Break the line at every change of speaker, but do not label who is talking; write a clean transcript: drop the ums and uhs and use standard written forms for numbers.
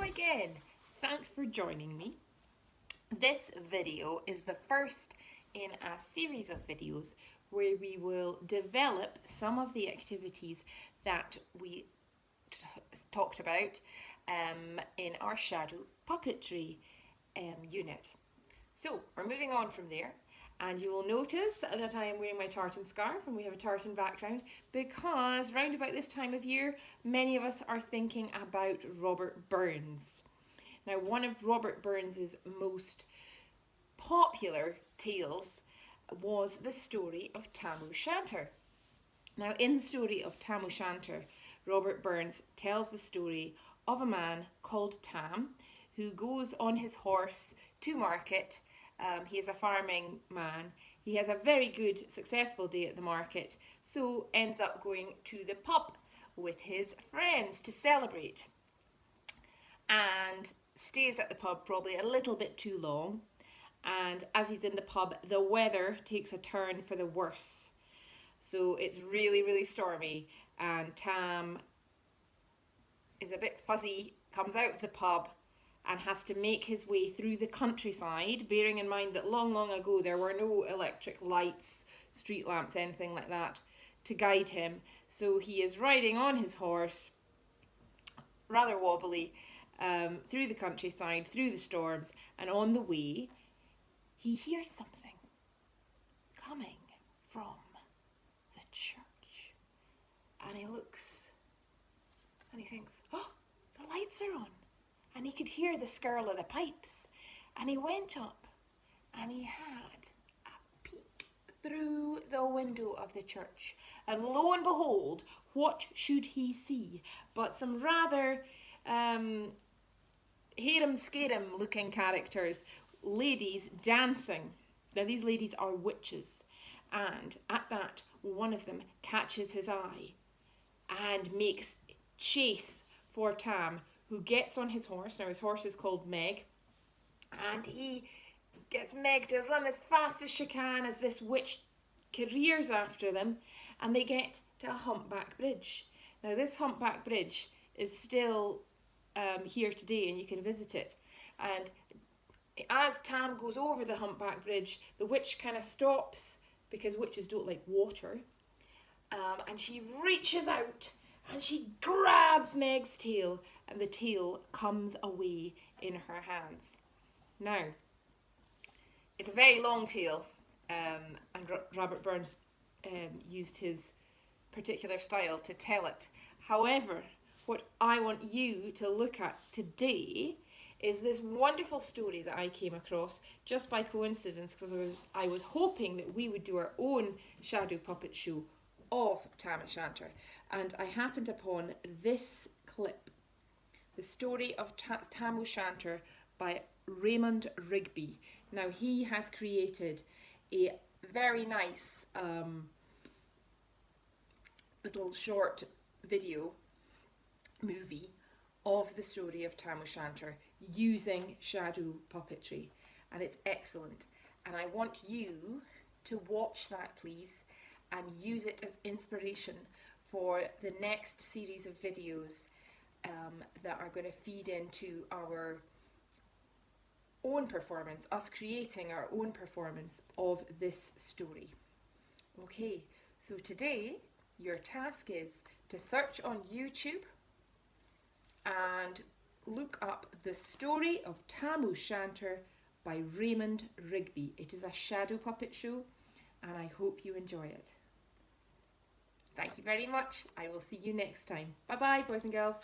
again. Thanks for joining me. This video is the first in a series of videos where we will develop some of the activities that we talked about in our shadow puppetry unit. So we're moving on from there, and you will notice that I am wearing my tartan scarf and we have a tartan background because round about this time of year many of us are thinking about Robert Burns. Now, one of Robert Burns's most popular tales was the story of Tam O Shanter. Now, in the story of Tam O Shanter, Robert Burns tells the story of a man called Tam who goes on his horse to market. He is a farming man. He has a very good, successful day at the market, so ends up going to the pub with his friends to celebrate. And stays at the pub probably a little bit too long, and as he's in the pub the weather takes a turn for the worse, so it's really stormy, and Tam is a bit fuzzy, comes out of the pub and has to make his way through the countryside, bearing in mind that long ago there were no electric lights, street lamps, anything like that to guide him. So he is riding on his horse, rather wobbly, through the countryside, through the storms, and on the way he hears something coming from the church, and he looks and he thinks, oh, the lights are on, and he could hear the skirl of the pipes, and he went up and he had a peek through the window of the church, and lo and behold, what should he see but some rather harum-scarum looking characters, ladies dancing. Now these ladies are witches, and at that one of them catches his eye and makes chase for Tam, who gets on his horse. Now his horse is called Meg, and he gets Meg to run as fast as she can as this witch careers after them, and they get to a humpback bridge. Now this humpback bridge is still here today, and you can visit it. And as Tam goes over the humpback bridge, the witch kind of stops because witches don't like water, and she reaches out and she grabs Meg's tail, and the tail comes away in her hands. Now, it's a very long tail, and Robert Burns used his particular style to tell it. However, what I want you to look at today is this wonderful story that I came across just by coincidence, because I was hoping that we would do our own shadow puppet show of Tam O Shanter, and I happened upon this clip, the story of Tam O Shanter by Raymond Rigby. Now he has created a very nice little short video movie of the story of Tam O Shanter using shadow puppetry, and it's excellent, and I want you to watch that, please, and use it as inspiration for the next series of videos that are going to feed into our own performance, us creating our own performance of this story. Okay, so today your task is to search on YouTube and look up the story of Tam O Shanter by Raymond Rigby. It is a shadow puppet show, and I hope you enjoy it. Thank you very much. I will see you next time. Bye bye, boys and girls.